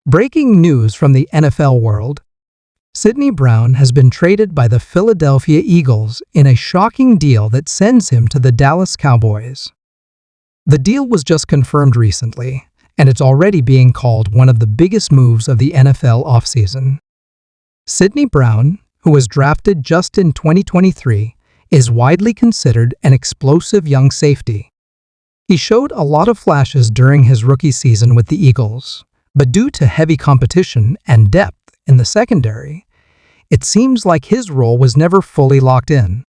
Breaking news from the NFL world. Sidney Brown has been traded by the Philadelphia Eagles in a shocking deal that sends him to the Dallas Cowboys. The deal was just confirmed recently, and it's already being called one of the biggest moves of the NFL offseason. Sidney Brown, who was drafted just in 2023, is widely considered an explosive young safety. He showed a lot of flashes during his rookie season with the Eagles, but due to heavy competition and depth in the secondary, it seems like his role was never fully locked in.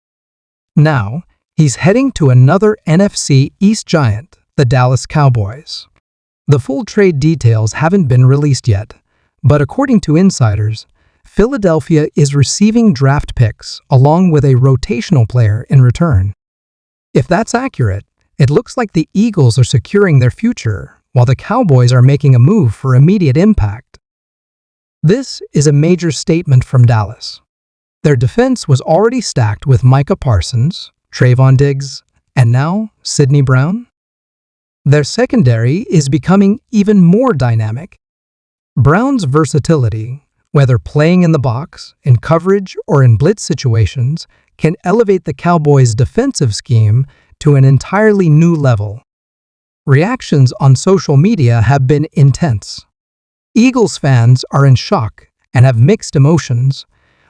Now, he's heading to another NFC East giant, the Dallas Cowboys. The full trade details haven't been released yet, but according to insiders, Philadelphia is receiving draft picks along with a rotational player in return. If that's accurate, it looks like the Eagles are securing their future, while the Cowboys are making a move for immediate impact. This is a major statement from Dallas. Their defense was already stacked with Micah Parsons, Trayvon Diggs, and now Sidney Brown. Their secondary is becoming even more dynamic. Brown's versatility, whether playing in the box, in coverage, or in blitz situations, can elevate the Cowboys' defensive scheme to an entirely new level. Reactions on social media have been intense. Eagles fans are in shock and have mixed emotions,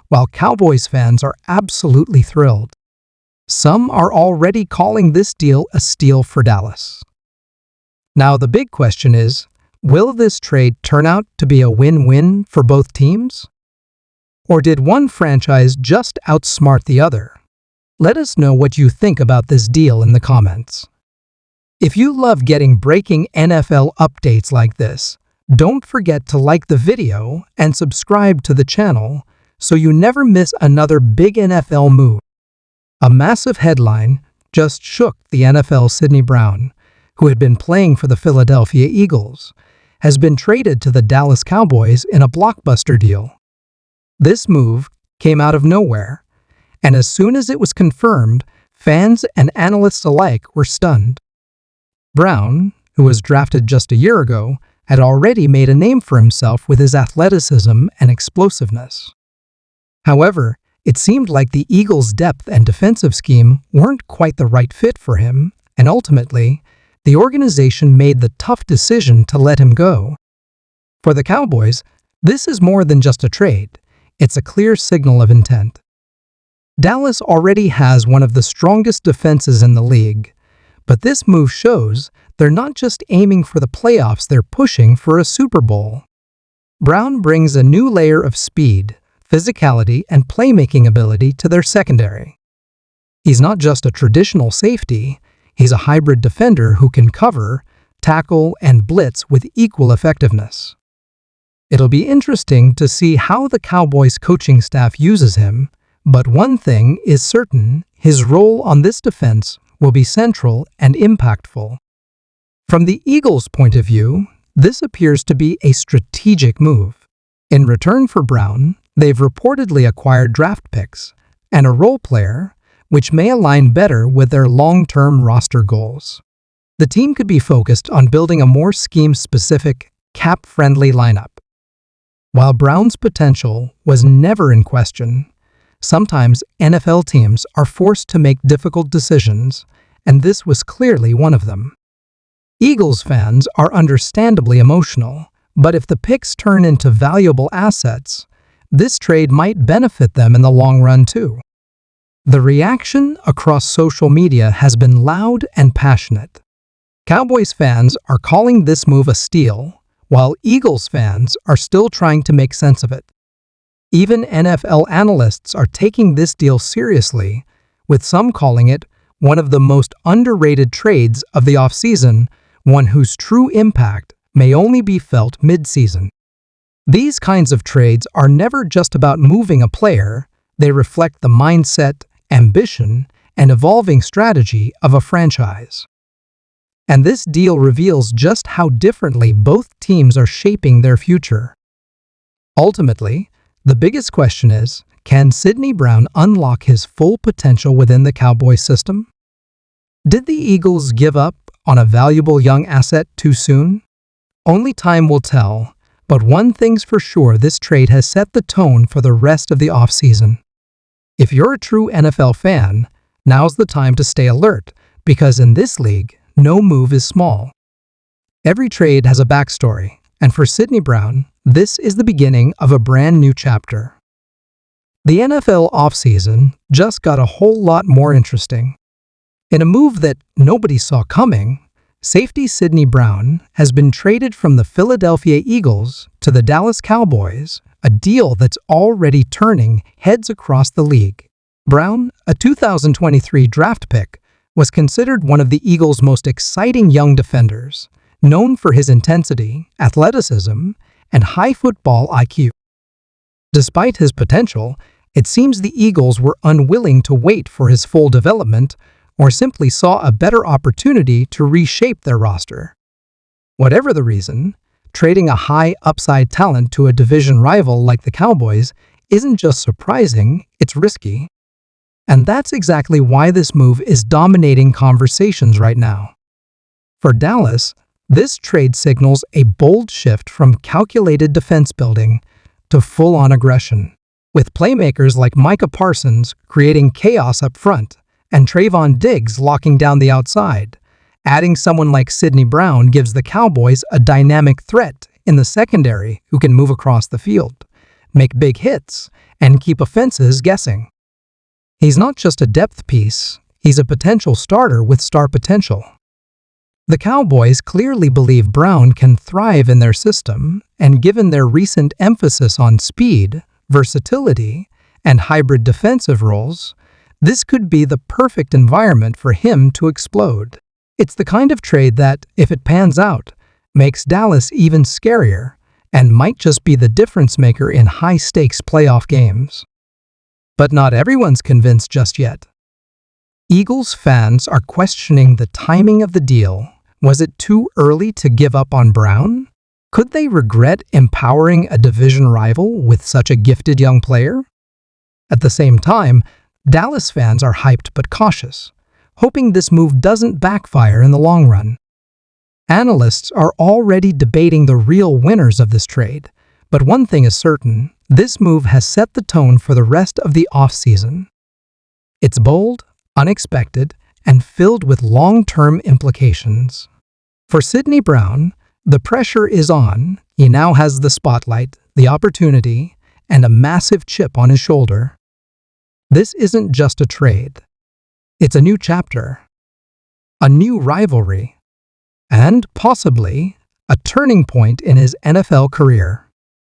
while Cowboys fans are absolutely thrilled. Some are already calling this deal a steal for Dallas. Now the big question is, will this trade turn out to be a win-win for both teams? Or did one franchise just outsmart the other? Let us know what you think about this deal in the comments. If you love getting breaking NFL updates like this, don't forget to like the video and subscribe to the channel so you never miss another big NFL move. A massive headline just shook the NFL. Sidney Brown, who had been playing for the Philadelphia Eagles, has been traded to the Dallas Cowboys in a blockbuster deal. This move came out of nowhere, and as soon as it was confirmed, fans and analysts alike were stunned. Brown, who was drafted just a year ago, had already made a name for himself with his athleticism and explosiveness. However, it seemed like the Eagles' depth and defensive scheme weren't quite the right fit for him, and ultimately, the organization made the tough decision to let him go. For the Cowboys, this is more than just a trade. It's a clear signal of intent. Dallas already has one of the strongest defenses in the league, but this move shows they're not just aiming for the playoffs, they're pushing for a Super Bowl. Brown brings a new layer of speed, physicality, and playmaking ability to their secondary. He's not just a traditional safety, he's a hybrid defender who can cover, tackle, and blitz with equal effectiveness. It'll be interesting to see how the Cowboys coaching staff uses him, but one thing is certain, his role on this defense will be central and impactful. From the Eagles' point of view, this appears to be a strategic move. In return for Brown, they've reportedly acquired draft picks and a role player, which may align better with their long-term roster goals. The team could be focused on building a more scheme-specific, cap-friendly lineup. While Brown's potential was never in question, sometimes NFL teams are forced to make difficult decisions, and this was clearly one of them. Eagles fans are understandably emotional, but if the picks turn into valuable assets, this trade might benefit them in the long run too. The reaction across social media has been loud and passionate. Cowboys fans are calling this move a steal, while Eagles fans are still trying to make sense of it. Even NFL analysts are taking this deal seriously, with some calling it one of the most underrated trades of the offseason, one whose true impact may only be felt mid-season. These kinds of trades are never just about moving a player, they reflect the mindset, ambition, and evolving strategy of a franchise. And this deal reveals just how differently both teams are shaping their future. Ultimately, the biggest question is, can Sidney Brown unlock his full potential within the Cowboys system? Did the Eagles give up on a valuable young asset too soon? Only time will tell, But one thing's for sure, this trade has set the tone for the rest of the offseason. If you're a true NFL fan, now's the time to stay alert, because in this league, no move is small. Every trade has a backstory, and for Sydney Brown, this is the beginning of a brand new chapter. The NFL offseason just got a whole lot more interesting. In a move that nobody saw coming, safety Sydney Brown has been traded from the Philadelphia Eagles to the Dallas Cowboys, a deal that's already turning heads across the league. Brown, a 2023 draft pick, was considered one of the Eagles' most exciting young defenders, known for his intensity, athleticism, and high football IQ. Despite his potential, it seems the Eagles were unwilling to wait for his full development or simply saw a better opportunity to reshape their roster. Whatever the reason, trading a high upside talent to a division rival like the Cowboys isn't just surprising, it's risky. And that's exactly why this move is dominating conversations right now. For Dallas, this trade signals a bold shift from calculated defense building to full-on aggression, with playmakers like Micah Parsons creating chaos up front and Trayvon Diggs locking down the outside. Adding someone like Sydney Brown gives the Cowboys a dynamic threat in the secondary who can move across the field, make big hits, and keep offenses guessing. He's not just a depth piece, he's a potential starter with star potential. The Cowboys clearly believe Brown can thrive in their system, and given their recent emphasis on speed, versatility, and hybrid defensive roles, this could be the perfect environment for him to explode. It's the kind of trade that, if it pans out, makes Dallas even scarier and might just be the difference maker in high-stakes playoff games. But not everyone's convinced just yet. Eagles fans are questioning the timing of the deal. Was it too early to give up on Brown? Could they regret empowering a division rival with such a gifted young player? At the same time, Dallas fans are hyped but cautious, hoping this move doesn't backfire in the long run. Analysts are already debating the real winners of this trade, but one thing is certain, this move has set the tone for the rest of the offseason. It's bold, unexpected, and filled with long-term implications. For Sydney Brown, the pressure is on. He now has the spotlight, the opportunity, and a massive chip on his shoulder. This isn't just a trade. It's a new chapter, a new rivalry, and possibly a turning point in his NFL career.